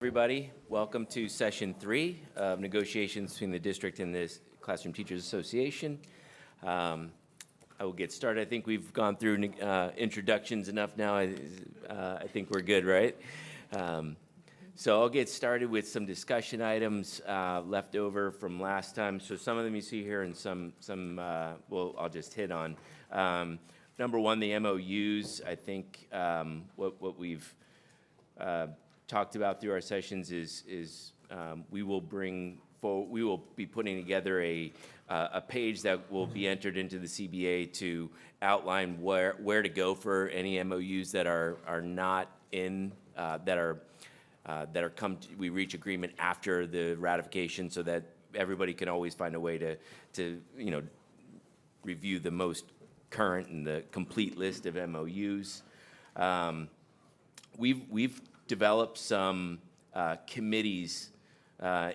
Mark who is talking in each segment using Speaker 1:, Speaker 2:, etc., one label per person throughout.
Speaker 1: Everybody, welcome to session 3 of negotiations between the district and the Classroom Teachers Association. I will get started. I think we've gone through introductions enough now. I think we're good, right? So I'll get started with some discussion items left over from last time. So some of them you see here and some I'll just hit on. Number one, the MOUs. I think what we've talked about through our sessions is we will be putting together a page that will be entered into the CBA to outline where to go for any MOUs that are not in we reach agreement after the ratification, so that everybody can always find a way to review the most current and the complete list of MOUs. We've developed some committees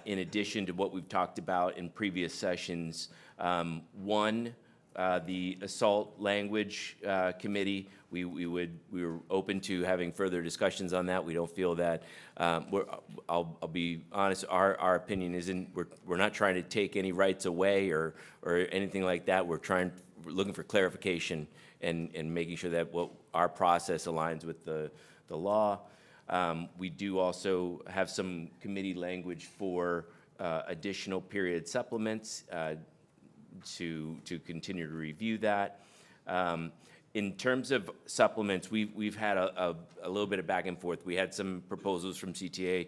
Speaker 1: in addition to what we've talked about in previous sessions. One, the assault language committee, we were open to having further discussions on that. We don't feel that I'll be honest, our opinion isn't we're not trying to take any rights away or anything like that. We're looking for clarification and making sure that our process aligns with the law. We do also have some committee language for additional period supplements to continue to review that. In terms of supplements, we've had a little bit of back and forth. We had some proposals from CTA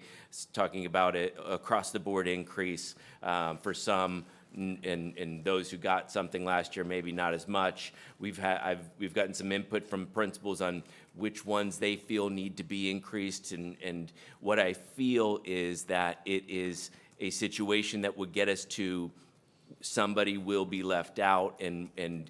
Speaker 1: talking about an across-the-board increase for some, and those who got something last year, maybe not as much. We've gotten some input from principals on which ones they feel need to be increased, and what I feel is that it is a situation that would get us to somebody will be left out, and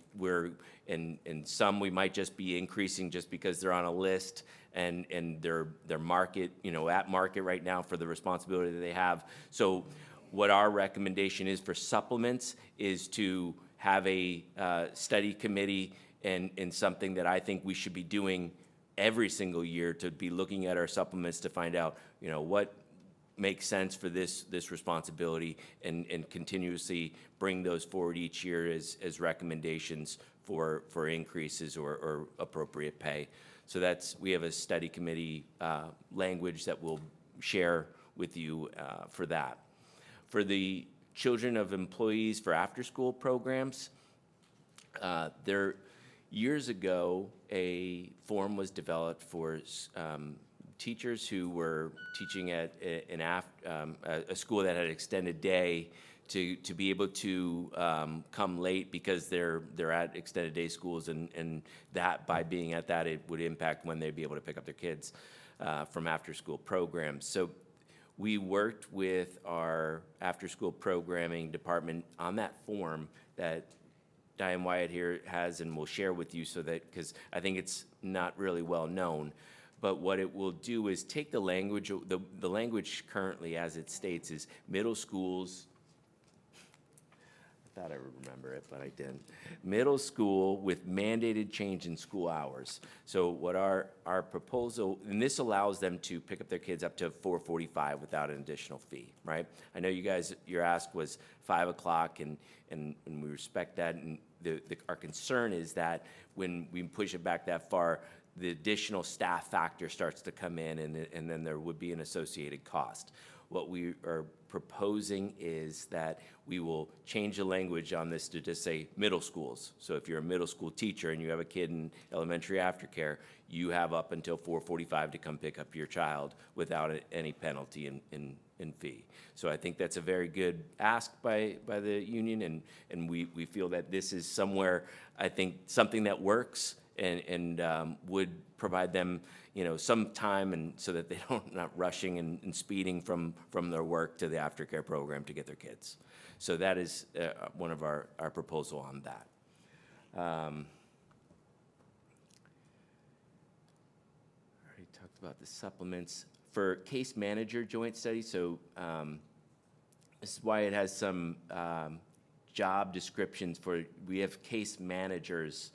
Speaker 1: some we might just be increasing just because they're on a list and they're market, at market right now for the responsibility that they have. So what our recommendation is for supplements is to have a study committee and something that I think we should be doing every single year, to be looking at our supplements to find out, what makes sense for this responsibility, and continuously bring those forward each year as recommendations for increases or appropriate pay. So we have a study committee language that we'll share with you for that. For the children of employees for after-school programs, years ago, a form was developed for teachers who were teaching at a school that had an extended day to be able to come late because they're at extended day schools, and that by being at that, it would impact when they'd be able to pick up their kids from after-school programs. So we worked with our after-school programming department on that form that Diane Wyatt here has and will share with you, so that, because I think it's not really well known. But what it will do is take the language, the language currently as it states is middle schools, I thought I would remember it, but I didn't. Middle school with mandated change in school hours. So what our proposal, and this allows them to pick up their kids up to 4:45 without an additional fee, right? I know you guys, your ask was 5 o'clock, and we respect that. And our concern is that when we push it back that far, the additional staff factor starts to come in, and then there would be an associated cost. What we are proposing is that we will change the language on this to just say middle schools. So if you're a middle school teacher and you have a kid in elementary aftercare, you have up until 4:45 to come pick up your child without any penalty in fee. So I think that's a very good ask by the union, and we feel that this is somewhere, I think, something that works and would provide them, some time, and so that they not rushing and speeding from their work to the aftercare program to get their kids. So that is one of our proposal on that. Already talked about the supplements. For case manager joint study, so this is why it has some job descriptions we have case managers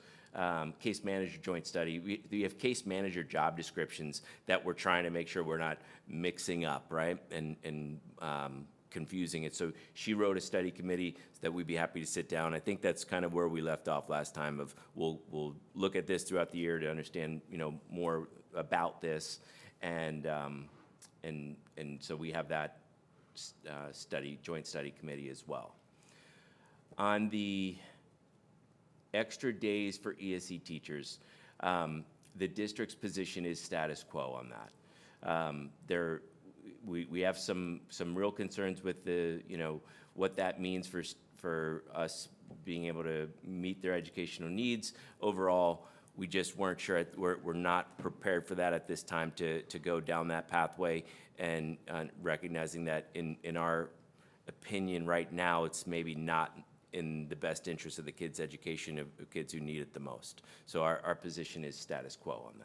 Speaker 1: case manager joint study. We have case manager job descriptions that we're trying to make sure we're not mixing up, right? And confusing it. So she wrote a study committee that we'd be happy to sit down. I think that's kind of where we left off last time of we'll look at this throughout the year to understand, more about this. And so we have that joint study committee as well. On the extra days for ESE teachers, the district's position is status quo on that. We have some real concerns with what that means for us being able to meet their educational needs. Overall, we just weren't sure. We're not prepared for that at this time to go down that pathway, and recognizing that in our opinion right now, it's maybe not in the best interest of the kids' education of kids who need it the most. So our position is status quo on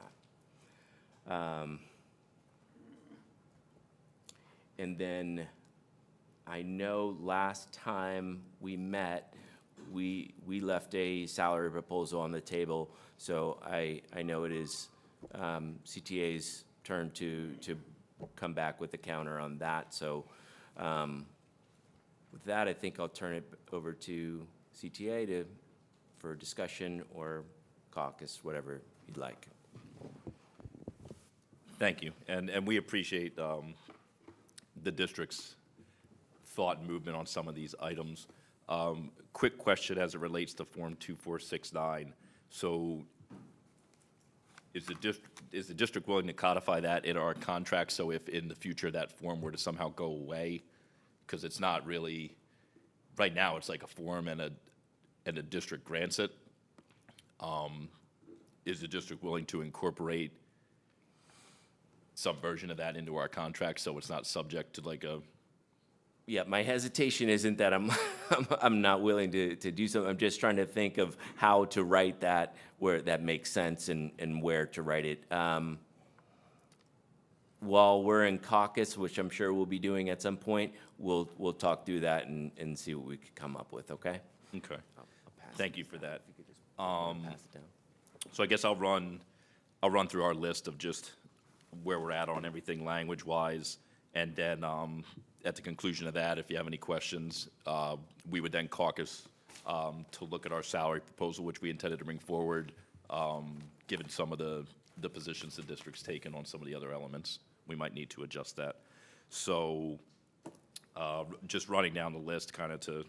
Speaker 1: that. And then I know last time we met, we left a salary proposal on the table. So I know it is CTA's turn to come back with a counter on that. So with that, I think I'll turn it over to CTA for discussion or caucus, whatever you'd like.
Speaker 2: Thank you, and we appreciate the district's thought and movement on some of these items. Quick question as it relates to Form 2469. So is the district willing to codify that in our contract, so if in the future that form were to somehow go away? Because it's not really, right now it's like a form and a district grants it. Is the district willing to incorporate some version of that into our contract so it's not subject to like a...
Speaker 1: Yeah, my hesitation isn't that I'm not willing to do something. I'm just trying to think of how to write that where that makes sense and where to write it. While we're in caucus, which I'm sure we'll be doing at some point, we'll talk through that and see what we could come up with, okay?
Speaker 2: Okay.
Speaker 1: I'll pass
Speaker 2: Thank
Speaker 1: it.
Speaker 2: you for that.
Speaker 1: If you could just pass it down.
Speaker 2: So I guess I'll run through our list of just where we're at on everything language-wise, and then at the conclusion of that, if you have any questions, we would then caucus to look at our salary proposal, which we intended to bring forward, given some of the positions the district's taken on some of the other elements. We might need to adjust that. So just running down the list kind of to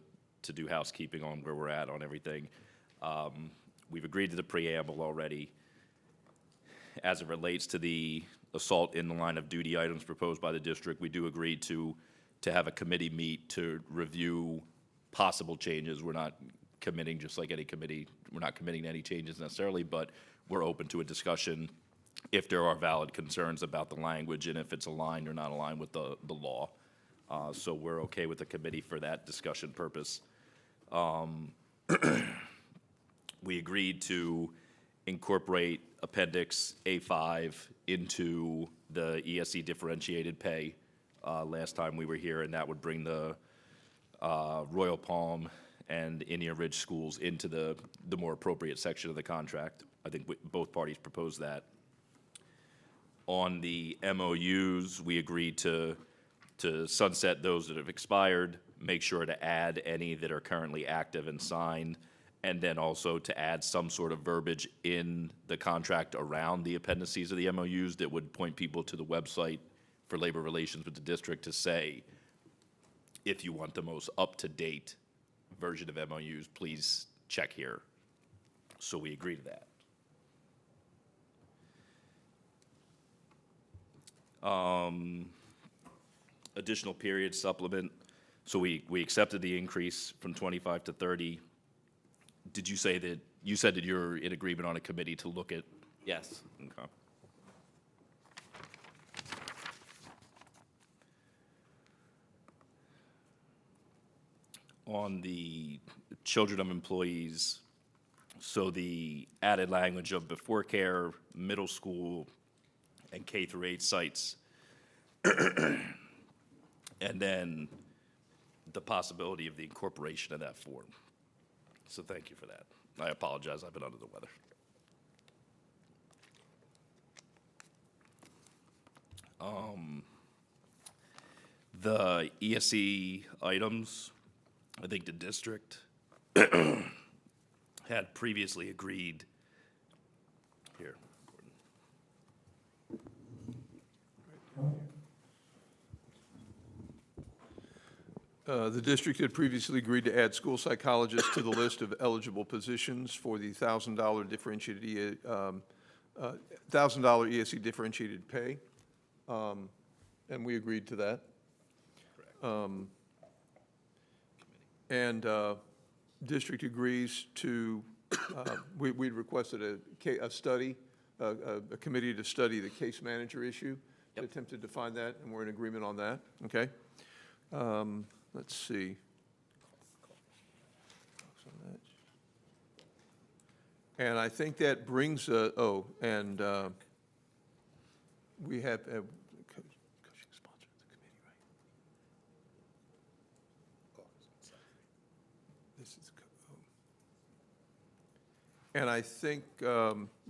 Speaker 2: do housekeeping on where we're at on everything. We've agreed to the preamble already. As it relates to the assault in the line of duty items proposed by the district, we do agree to have a committee meet to review possible changes. We're not committing, just like any committee, we're not committing to any changes necessarily, but we're open to a discussion if there are valid concerns about the language and if it's aligned or not aligned with the law. So we're okay with the committee for that discussion purpose. We agreed to incorporate Appendix A5 into the ESE differentiated pay last time we were here, and that would bring the Royal Palm and Indian Ridge schools into the more appropriate section of the contract. I think both parties proposed that. On the MOUs, we agreed to sunset those that have expired, make sure to add any that are currently active and signed, and then also to add some sort of verbiage in the contract around the appendices of the MOUs that would point people to the website for labor relations with the district to say, if you want the most up-to-date version of MOUs, please check here. So we agree to that. Additional period supplement. So we accepted the increase from 25 to 30. Did you say that, you said that you're in agreement on a committee to look at?
Speaker 1: Yes.
Speaker 2: Okay. On the children of employees, so the added language of before care, middle school, and K through 8 sites. And then the possibility of the incorporation of that form. So thank you for that. I apologize, I've been under the weather. The ESE items, I think the district had previously agreed, here,
Speaker 3: The district had previously agreed to add school psychologists to the list of eligible positions for the $1,000 differentiated, $1,000 ESE differentiated pay, and we agreed to that. And district agrees to, we'd requested a study, a committee to study the case manager issue, attempt to define that, and we're in agreement on that, okay? Let's see. And I think that brings, we have, coaching sponsor of the committee, right? This is, and I think,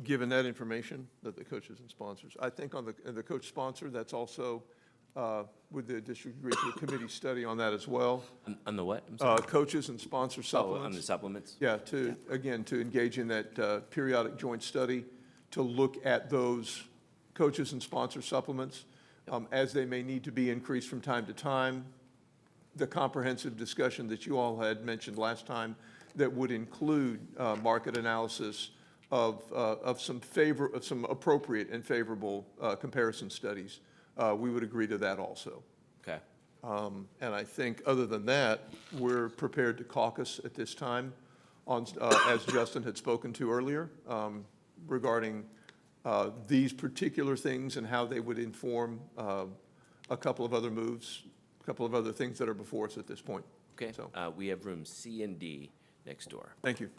Speaker 3: given that information, that the coaches and sponsors, I think on the coach sponsor, that's also, would the district agree to a committee study on that as well?
Speaker 1: On the what? I'm sorry.
Speaker 3: Coaches and sponsor
Speaker 1: Oh,
Speaker 3: supplements.
Speaker 1: on the supplements?
Speaker 3: Yeah, again, to engage in that periodic joint study, to look at those coaches and sponsor supplements, as they may need to be increased from time to time. The comprehensive discussion that you all had mentioned last time that would include market analysis of some appropriate and favorable comparison studies. We would agree to that also.
Speaker 1: Okay.
Speaker 3: And I think, other than that, we're prepared to caucus at this time on, as Justin had spoken to earlier, regarding these particular things and how they would inform a couple of other moves, a couple of other things that are before us at this point.
Speaker 1: Okay.
Speaker 3: So,
Speaker 1: We have rooms C and D next door.
Speaker 3: thank you.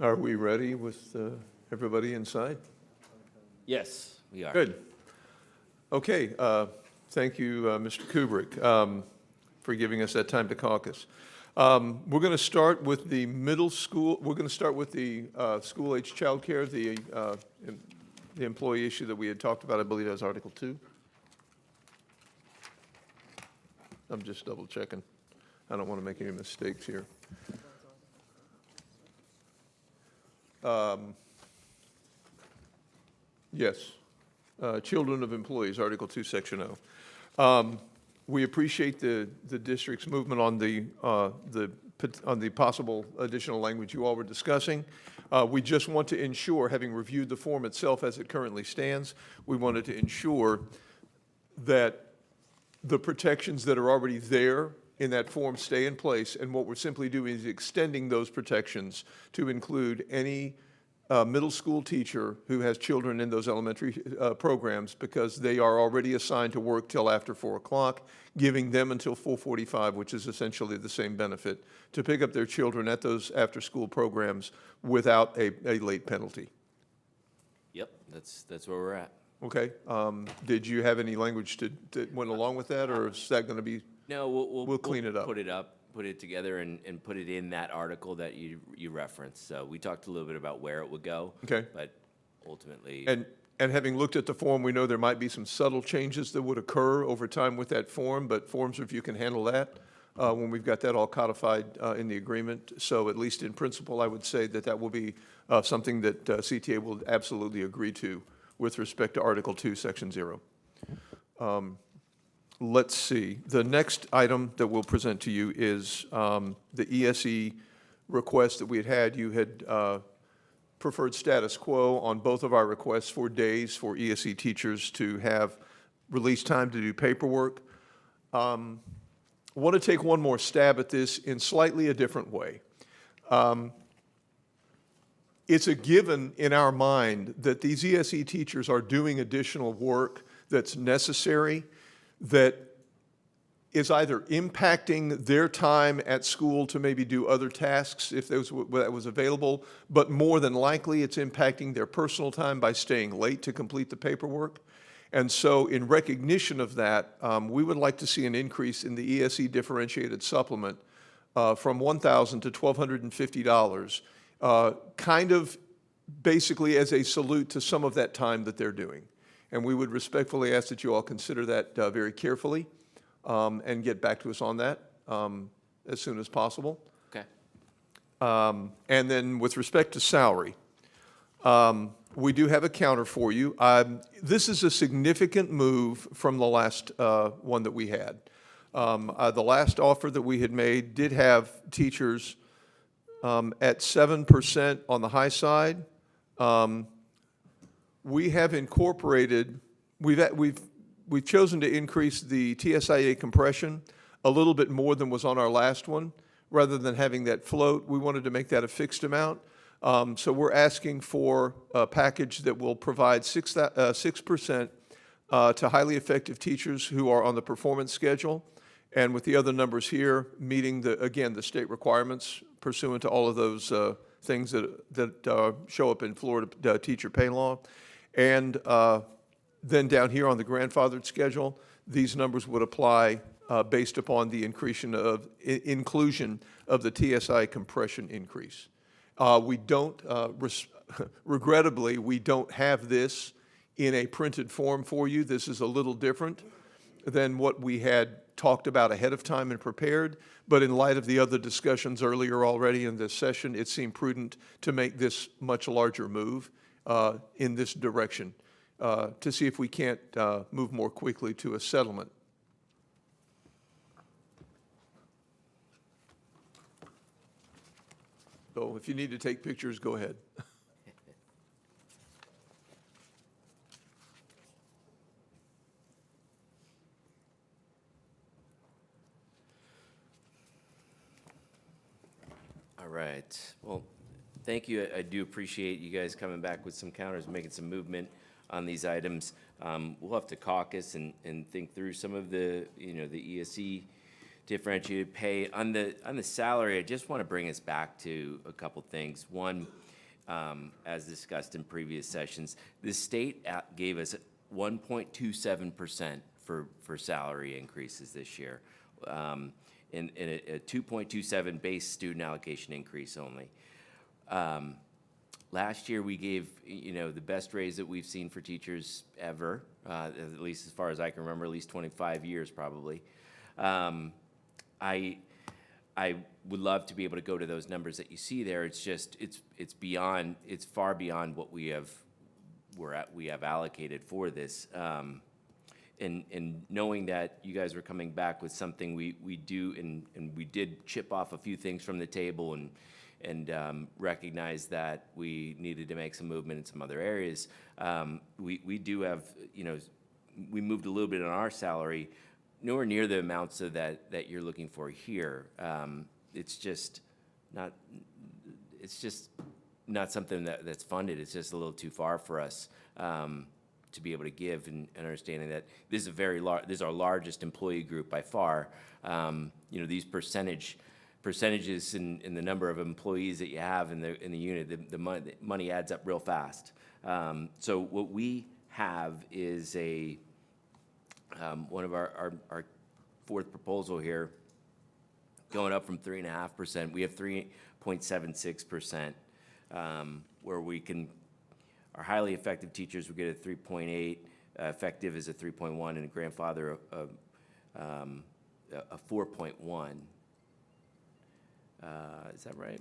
Speaker 3: Are we ready with everybody inside?
Speaker 1: Yes, we are.
Speaker 3: Good. Okay, thank you, Mr. Kubrick, for giving us that time to caucus. We're going to start with the middle school, we're going to start with the school-age childcare, the employee issue that we had talked about, I believe as Article 2. I'm just double checking. I don't want to make any mistakes here. Yes, children of employees, Article 2, Section O. We appreciate the district's movement on the possible additional language you all were discussing. We just want to ensure, having reviewed the form itself as it currently stands, we wanted to ensure that the protections that are already there in that form stay in place, and what we're simply doing is extending those protections to include any middle school teacher who has children in those elementary programs, because they are already assigned to work till after 4 o'clock, giving them until 4:45, which is essentially the same benefit, to pick up their children at those after-school programs without a late penalty.
Speaker 1: Yep, that's where we're at.
Speaker 3: Okay, did you have any language that went along with that, or is that going to be?
Speaker 1: No,
Speaker 3: We'll clean it up.
Speaker 1: Put it together and put it in that article that you referenced. So we talked a little bit about where it would go.
Speaker 3: Okay.
Speaker 1: But ultimately.
Speaker 3: And having looked at the form, we know there might be some subtle changes that would occur over time with that form, but forms review can handle that when we've got that all codified in the agreement. So at least in principle, I would say that will be something that CTA will absolutely agree to with respect to Article 2, Section 0. Let's see. The next item that we'll present to you is the ESE request that we had. You had preferred status quo on both of our requests for days for ESE teachers to have release time to do paperwork. I want to take one more stab at this in slightly a different way. It's a given in our mind that these ESE teachers are doing additional work that's necessary, that is either impacting their time at school to maybe do other tasks if that was available, but more than likely it's impacting their personal time by staying late to complete the paperwork. And so in recognition of that, we would like to see an increase in the ESE differentiated supplement from $1,000 to $1,250, kind of basically as a salute to some of that time that they're doing. And we would respectfully ask that you all consider that very carefully and get back to us on that as soon as possible.
Speaker 1: Okay.
Speaker 3: And then with respect to salary, we do have a counter for you. This is a significant move from the last one that we had. The last offer that we had made did have teachers at 7% on the high side. We have incorporated, we've chosen to increase the TSIA compression a little bit more than was on our last one. Rather than having that float, we wanted to make that a fixed amount. So we're asking for a package that will provide 6% to highly effective teachers who are on the performance schedule. And with the other numbers here, meeting again, the state requirements pursuant to all of those things that show up in Florida teacher pay law. And then down here on the grandfathered schedule, these numbers would apply based upon the inclusion of the TSI compression increase. We don't, regrettably, we don't have this in a printed form for you. This is a little different than what we had talked about ahead of time and prepared, but in light of the other discussions earlier already in this session, it seemed prudent to make this much larger move in this direction to see if we can't move more quickly to a settlement. So if you need to take pictures, go ahead.
Speaker 1: All right. Well, thank you. I do appreciate you guys coming back with some counters, making some movement on these items. We'll have to caucus and think through some of the, the ESE differentiated pay. On the salary, I just want to bring us back to a couple things. One, as discussed in previous sessions. The state gave us 1.27% for salary increases this year, and a 2.27 base student allocation increase only. Last year, we gave, the best raise that we've seen for teachers ever, at least as far as I can remember, at least 25 years probably. I would love to be able to go to those numbers that you see there. It's just, it's far beyond what we have allocated for this. And knowing that you guys were coming back with something we do, and we did chip off a few things from the table and recognize that we needed to make some movement in some other areas. We do have, we moved a little bit on our salary, nowhere near the amounts of that you're looking for here. It's just not something that's funded. It's just a little too far for us to be able to give, and understanding that this is this is our largest employee group by far. These percentages in the number of employees that you have in the unit, the money adds up real fast. So what we have is one of our fourth proposal here, going up from 3.5%. We have 3.76%, where our highly effective teachers will get a 3.8, effective is a 3.1, and a grandfather a 4.1. Is that right?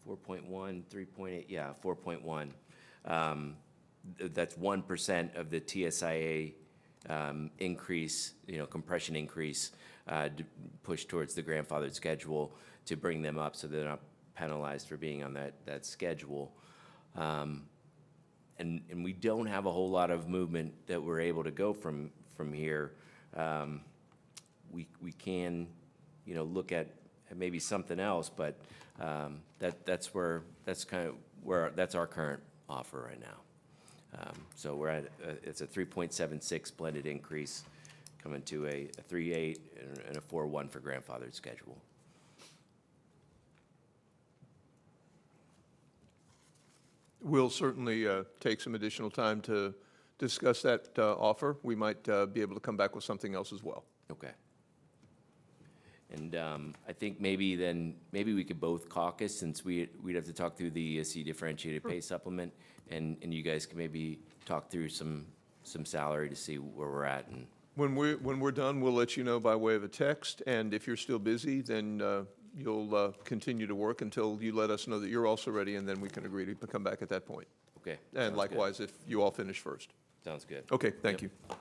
Speaker 1: 4.1, 3.8, yeah, 4.1. That's 1% of the TSIA increase, compression increase, push towards the grandfathered schedule to bring them up so they're not penalized for being on that schedule. And we don't have a whole lot of movement that we're able to go from here. We can, look at maybe something else, but that's our current offer right now. So we're at it's a 3.76 blended increase, coming to a 3.8 and a 4.1 for grandfathered schedule.
Speaker 3: We'll certainly take some additional time to discuss that offer. We might be able to come back with something else as well.
Speaker 1: Okay. And I think maybe we could both caucus, since we'd have to talk through the ESC differentiated pay supplement, and you guys can maybe talk through some salary to see where we're at. And
Speaker 3: When we're done, we'll let you know by way of a text, and if you're still busy, then you'll continue to work until you let us know that you're also ready, and then we can agree to come back at that point.
Speaker 1: okay.
Speaker 3: And
Speaker 1: Sounds
Speaker 3: likewise, if you all finish first.
Speaker 1: good. Sounds good.
Speaker 3: Okay, thank
Speaker 1: Yep.
Speaker 3: you.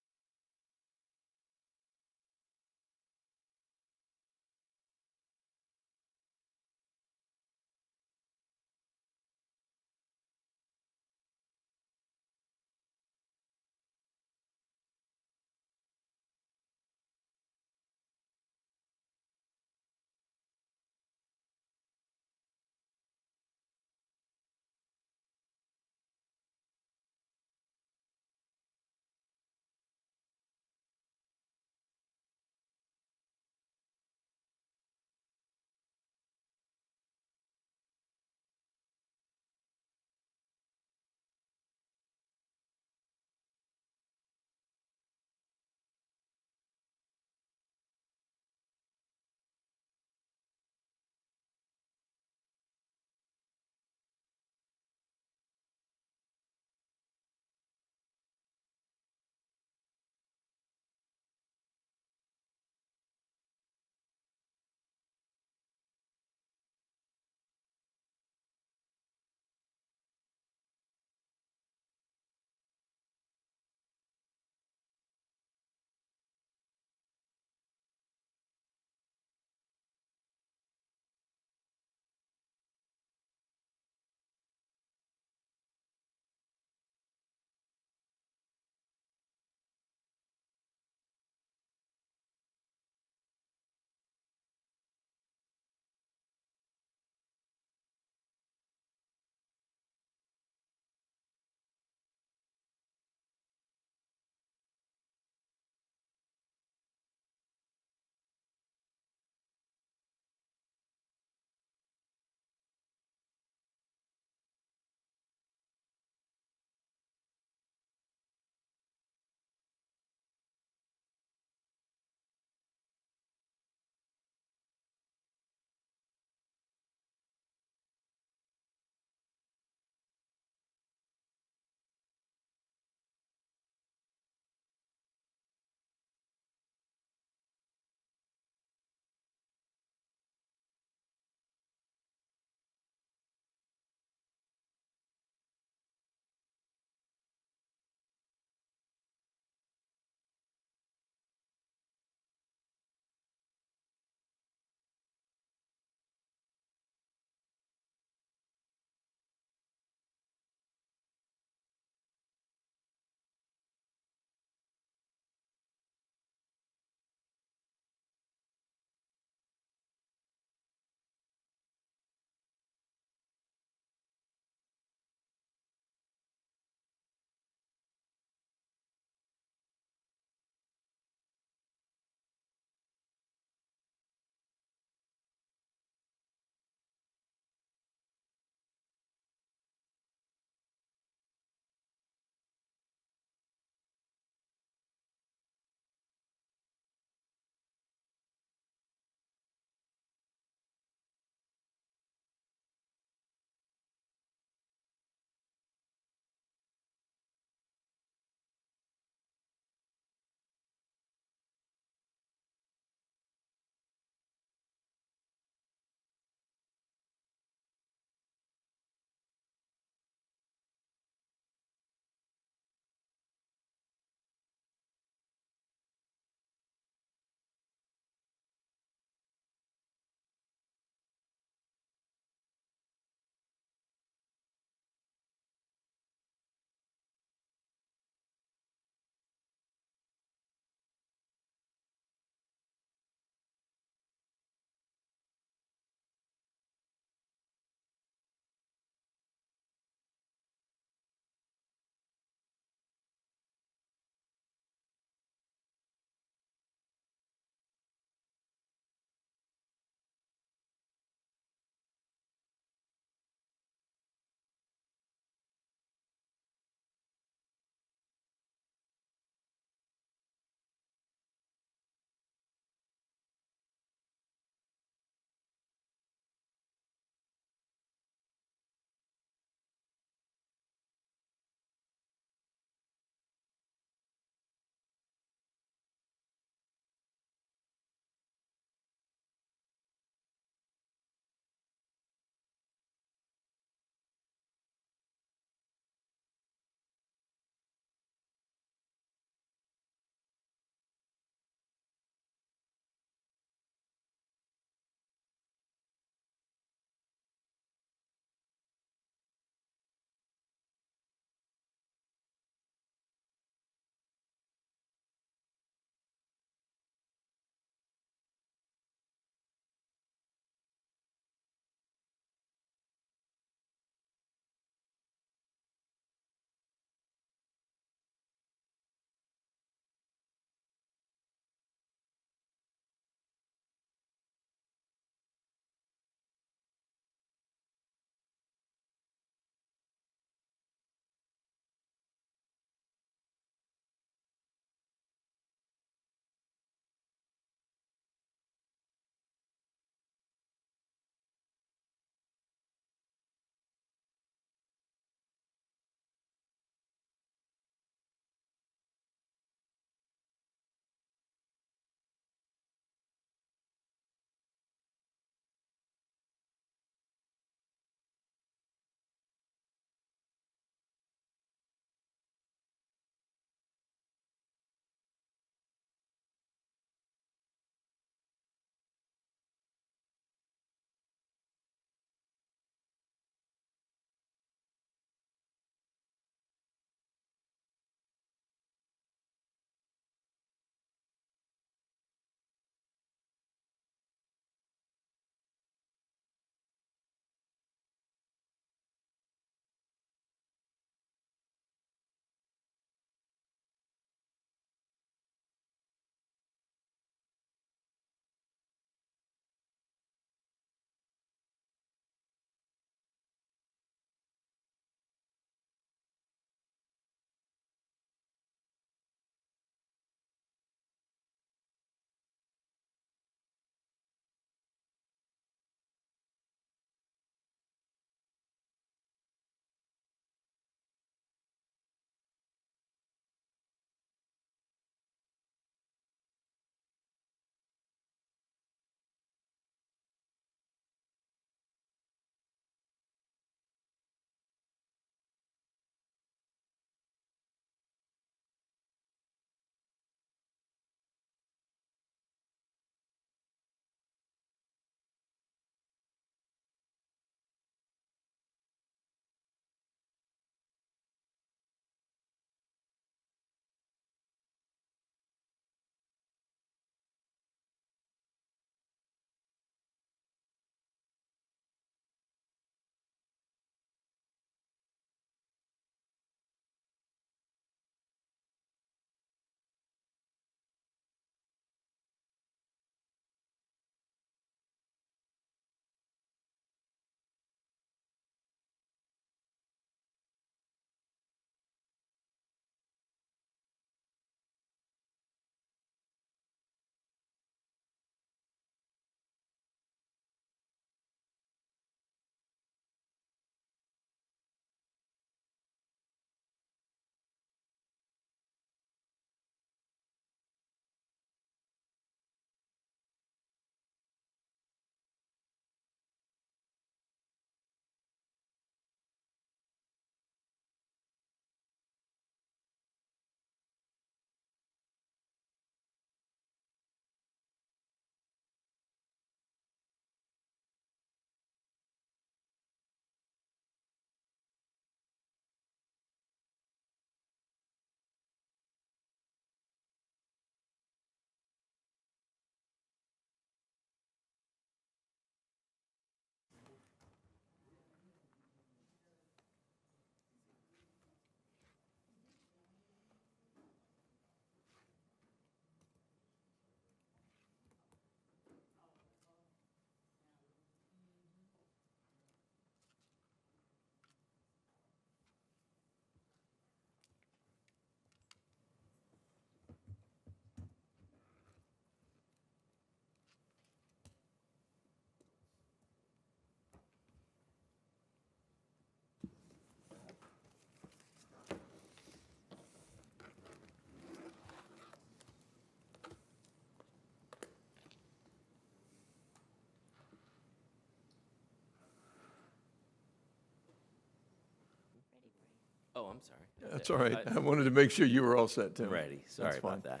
Speaker 1: Oh, I'm sorry.
Speaker 3: That's all right. I wanted to make sure you were all set, Tim.
Speaker 1: Ready. Sorry
Speaker 3: That's fine.
Speaker 1: about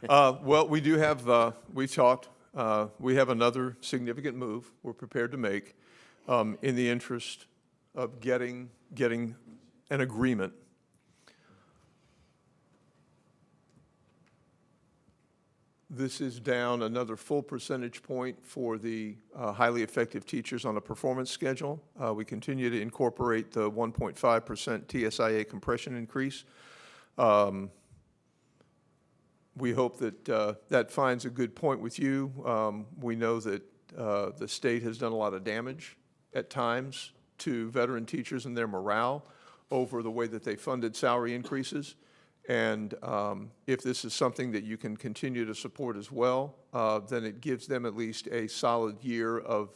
Speaker 1: that.
Speaker 3: Well, we do have, we talked, we have another significant move we're prepared to make in the interest of getting an agreement. This is down another full percentage point for the highly effective teachers on a performance schedule. We continue to incorporate the 1.5% TSIA compression increase. We hope that that finds a good point with you. We know that the state has done a lot of damage at times to veteran teachers and their morale over the way that they funded salary increases. And if this is something that you can continue to support as well, then it gives them at least a solid year of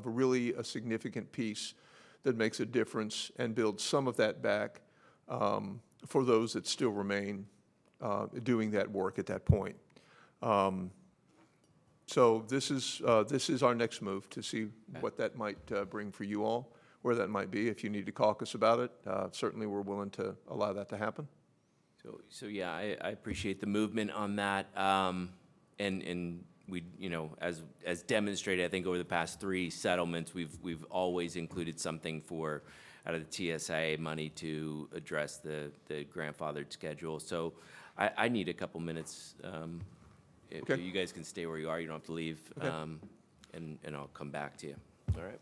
Speaker 3: really a significant piece that makes a difference and builds some of that back for those that still remain doing that work at that point. So this is our next move to see what that might bring for you all, where that might be. If you need to caucus about it, certainly we're willing to allow that to happen.
Speaker 1: So yeah, I appreciate the movement on that. And we, you know, as demonstrated, I think over the past 3 settlements, we've always included something for out of the TSIA money to address the grandfathered schedule. So I need a couple minutes. If
Speaker 3: Okay.
Speaker 1: you guys can stay where you are, you don't have to leave.
Speaker 3: Okay.
Speaker 1: And I'll come back to you. All right.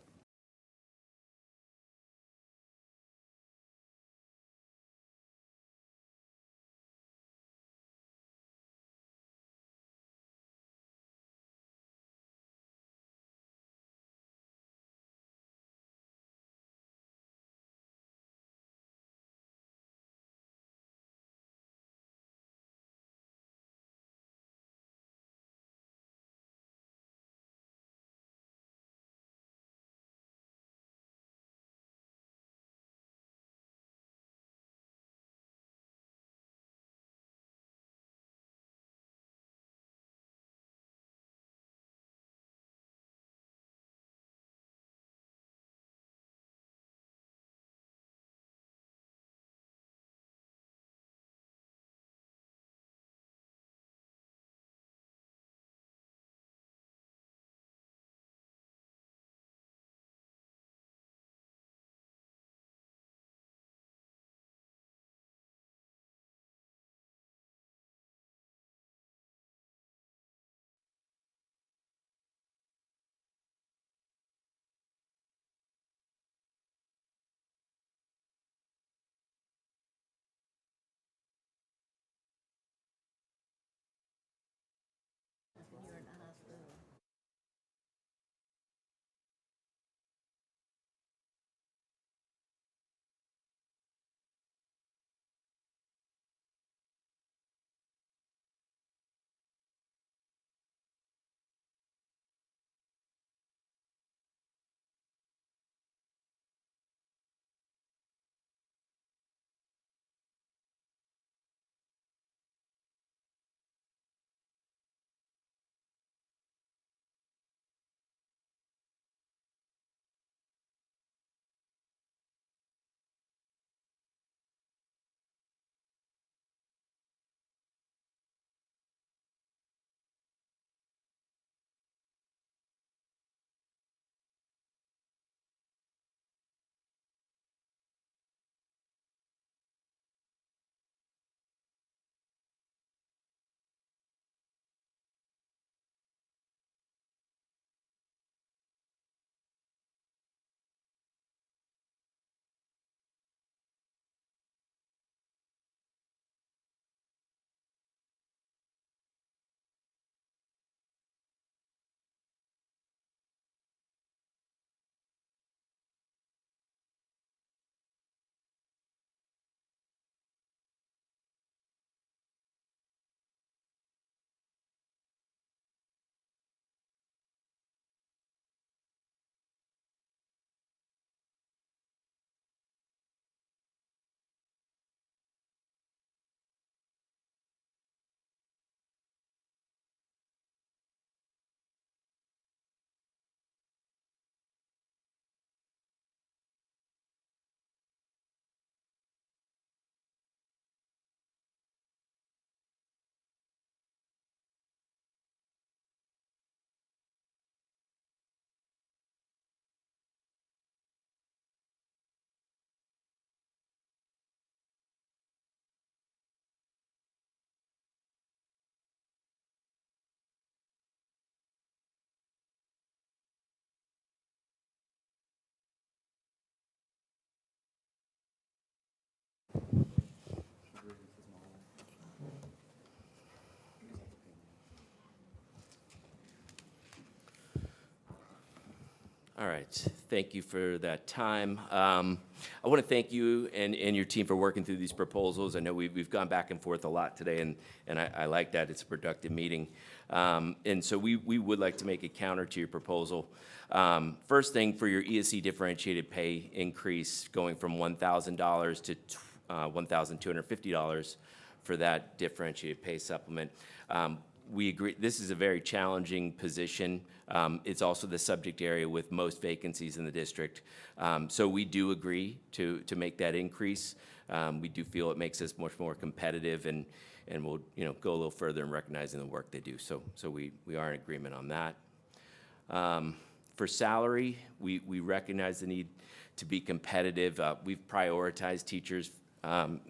Speaker 1: All right, thank you for that time. I want to thank you and your team for working through these proposals. I know we've gone back and forth a lot today, and I like that. It's a productive meeting. And so we would like to make a counter to your proposal. First thing, for your ESC differentiated pay increase, going from $1,000 to $1,250 for that differentiated pay supplement. We agree, this is a very challenging position. It's also the subject area with most vacancies in the district. So we do agree to make that increase. We do feel it makes us much more competitive, and we'll, go a little further in recognizing the work they do. So we are in agreement on that. For salary, we recognize the need to be competitive. We've prioritized teachers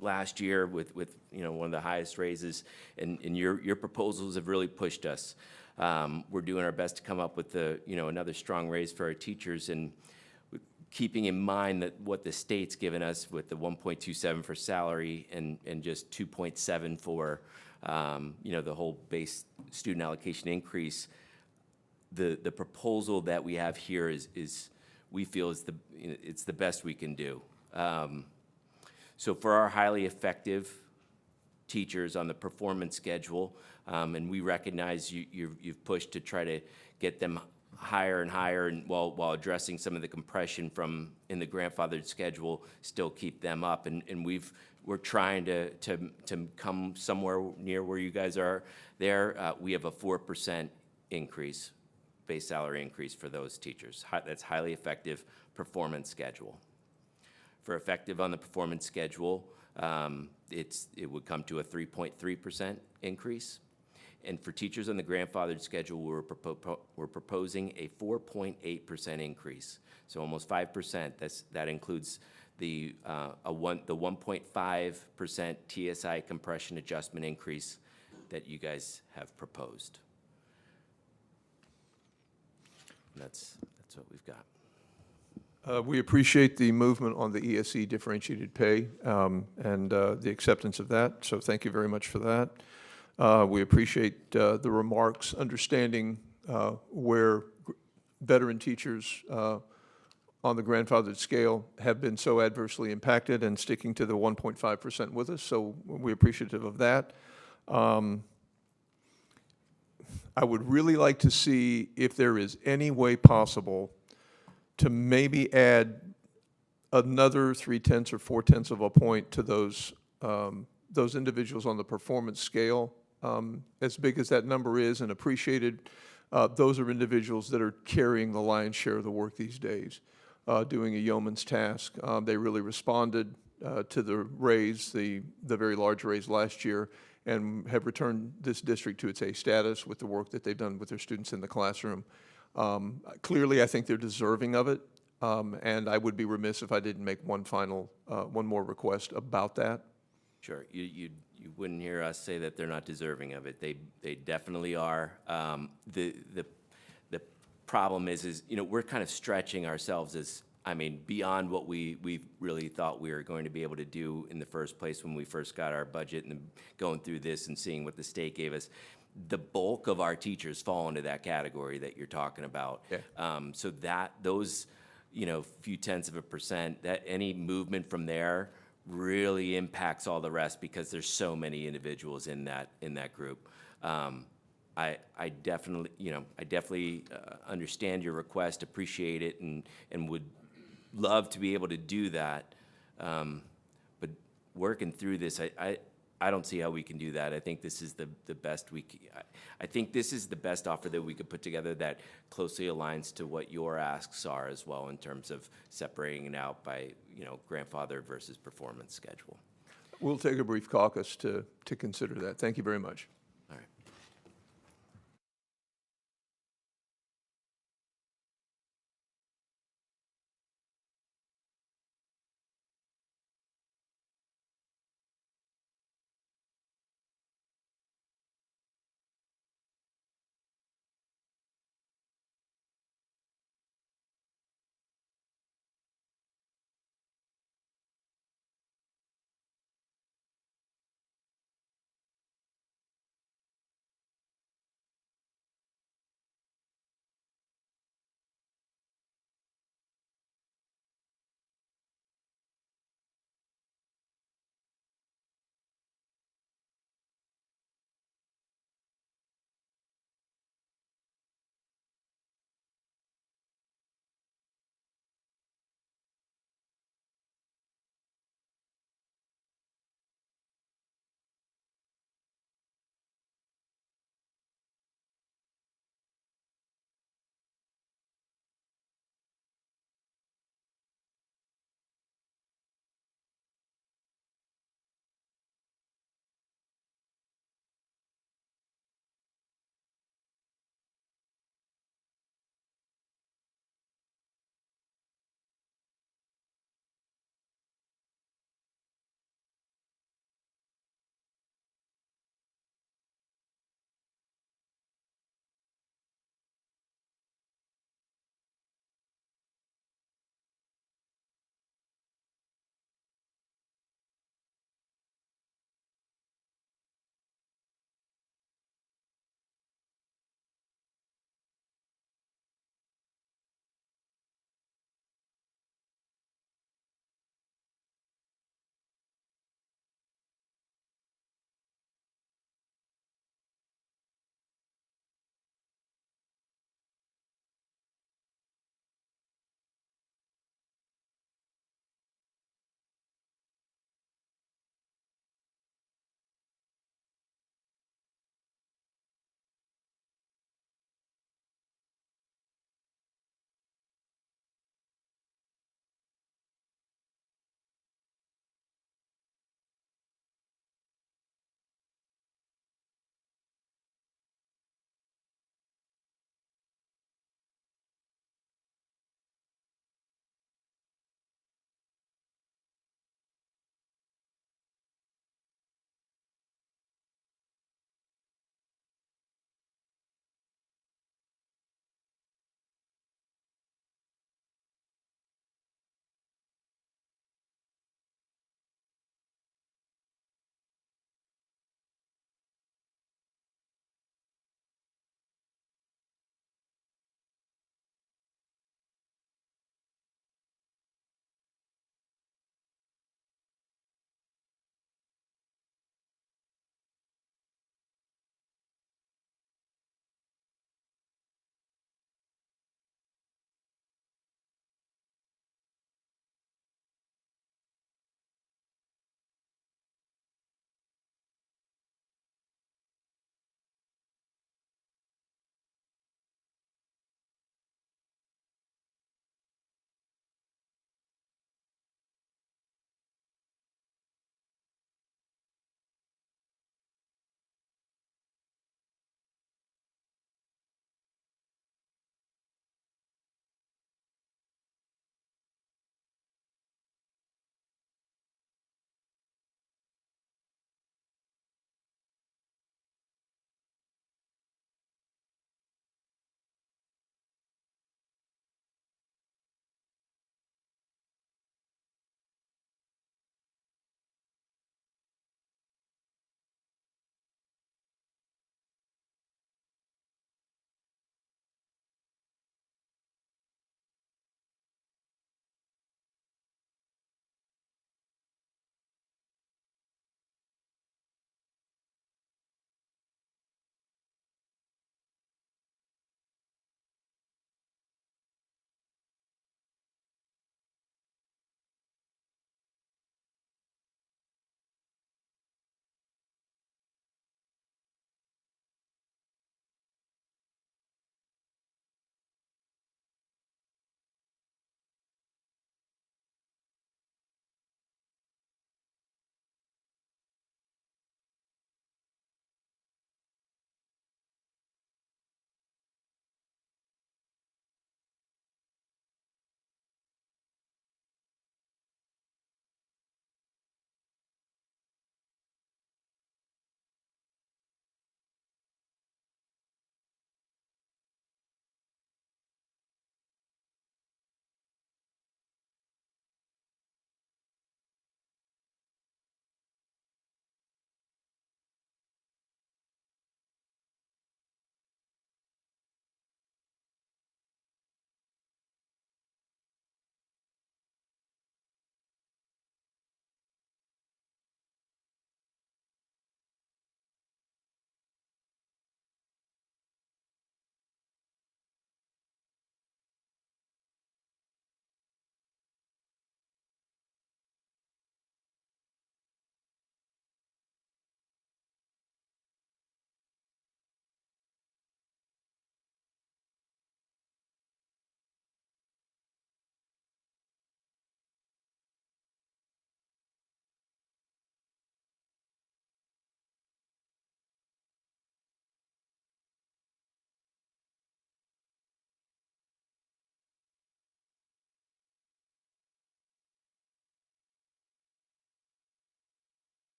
Speaker 1: last year with one of the highest raises, and your proposals have really pushed us. We're doing our best to come up with another strong raise for our teachers, and keeping in mind that what the state's given us with the 1.27 for salary and just 2.7 for the whole base student allocation increase. The proposal that we have here is we feel it's the best we can do. So for our highly effective teachers on the performance schedule, and we recognize you've pushed to try to get them higher and higher, and while addressing some of the compression from in the grandfathered schedule, still keep them up. And we're trying to come somewhere near where you guys are there. We have a 4% increase, base salary increase for those teachers. That's highly effective performance schedule. For effective on the performance schedule, it would come to a 3.3% increase. And for teachers on the grandfathered schedule, we're proposing a 4.8% increase. So almost 5%. That includes the 1.5% TSI compression adjustment increase that you guys have proposed. And that's what we've got.
Speaker 3: We appreciate the movement on the ESE differentiated pay and the acceptance of that, so thank you very much for that. We appreciate the remarks, understanding where veteran teachers on the grandfathered scale have been so adversely impacted, and sticking to the 1.5% with us, so we're appreciative of that. I would really like to see if there is any way possible to maybe add another 0.3 or 0.4 of a point to those individuals on the performance scale. As big as that number is and appreciated, those are individuals that are carrying the lion's share of the work these days, doing a yeoman's task. They really responded to the raise, the very large raise last year, and have returned this district to its A status with the work that they've done with their students in the classroom. Clearly, I think they're deserving of it, and I would be remiss if I didn't make one more request about that.
Speaker 1: Sure, you wouldn't hear us say that they're not deserving of it. They definitely are. The problem is we're kind of stretching ourselves beyond what we really thought we were going to be able to do in the first place when we first got our budget, and going through this and seeing what the state gave us. The bulk of our teachers fall into that category that you're talking about.
Speaker 3: Yeah.
Speaker 1: So those few tenths of a percent, that any movement from there really impacts all the rest, because there's so many individuals in that group. I definitely understand your request, appreciate it, and would love to be able to do that. But working through this, I don't see how we can do that. I think this is the best I think this is the best offer that we could put together that closely aligns to what your asks are as well, in terms of separating it out by grandfather versus performance schedule.
Speaker 3: We'll take a brief caucus to consider that. Thank you very much.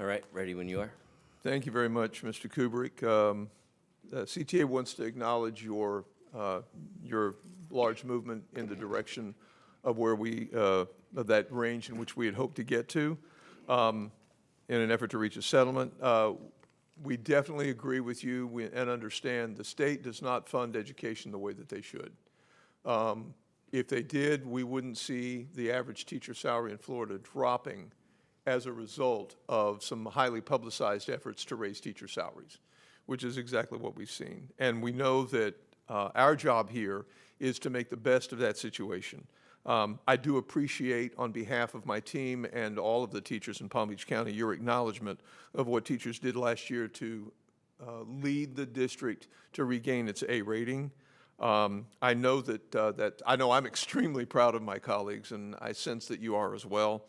Speaker 1: All right, ready when you are.
Speaker 3: Thank you very much, Mr. Kubrick. CTA wants to acknowledge your large movement in the direction of where of that range in which we had hoped to get to in an effort to reach a settlement. We definitely agree with you and understand the state does not fund education the way that they should. If they did, we wouldn't see the average teacher salary in Florida dropping as a result of some highly publicized efforts to raise teacher salaries, which is exactly what we've seen. And we know that our job here is to make the best of that situation. I do appreciate, on behalf of my team and all of the teachers in Palm Beach County, your acknowledgement of what teachers did last year to lead the district to regain its A rating. I know that I know I'm extremely proud of my colleagues, and I sense that you are as well.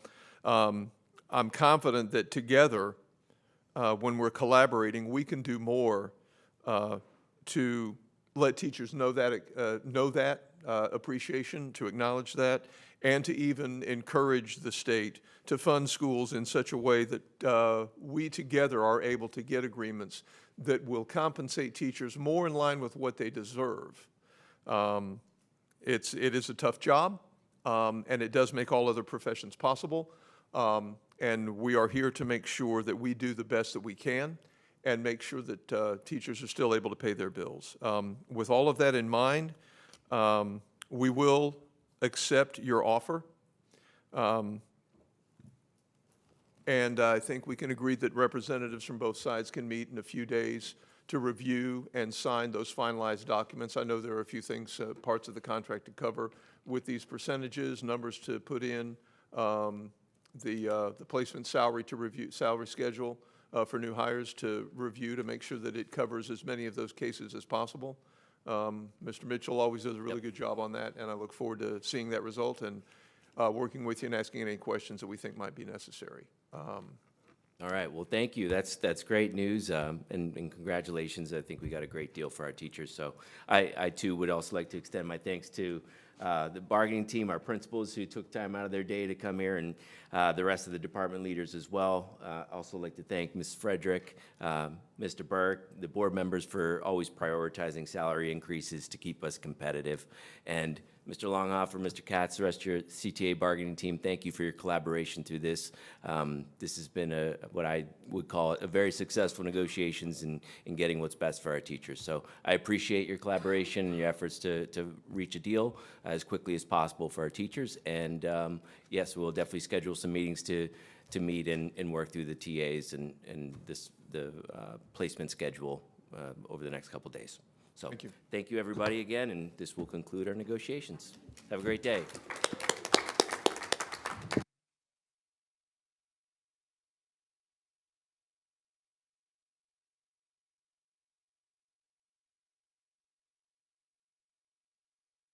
Speaker 3: I'm confident that together, when we're collaborating, we can do more to let teachers know that appreciation, to acknowledge that, and to even encourage the state to fund schools in such a way that we together are able to get agreements that will compensate teachers more in line with what they deserve. It is a tough job, and it does make all other professions possible. And we are here to make sure that we do the best that we can and make sure that teachers are still able to pay their bills. With all of that in mind, we will accept your offer. And I think we can agree that representatives from both sides can meet in a few days to review and sign those finalized documents. I know there are a few things, parts of the contract to cover with these percentages, numbers to put in, the placement salary to review, salary schedule for new hires to review to make sure that it covers as many of those cases as possible. Mr. Mitchell always does a really good job on that, and I look forward to seeing that result and working with you and asking any questions that we think might be necessary.
Speaker 1: All right, well, thank you. That's great news, and congratulations. I think we got a great deal for our teachers. So I too would also like to extend my thanks to the bargaining team, our principals who took time out of their day to come here, and the rest of the department leaders as well. Also like to thank Ms. Frederick, Mr. Burke, the board members for always prioritizing salary increases to keep us competitive. And Mr. Longhofer, Mr. Katz, the rest of your CTA bargaining team, thank you for your collaboration through this. This has been what I would call a very successful negotiations in getting what's best for our teachers. So I appreciate your collaboration and your efforts to reach a deal as quickly as possible for our teachers. And yes, we'll definitely schedule some meetings to meet and work through the TAs and the placement schedule over the next couple of days. So
Speaker 3: Thank you.
Speaker 1: Thank you, everybody, again, and this will conclude our negotiations. Have a great day.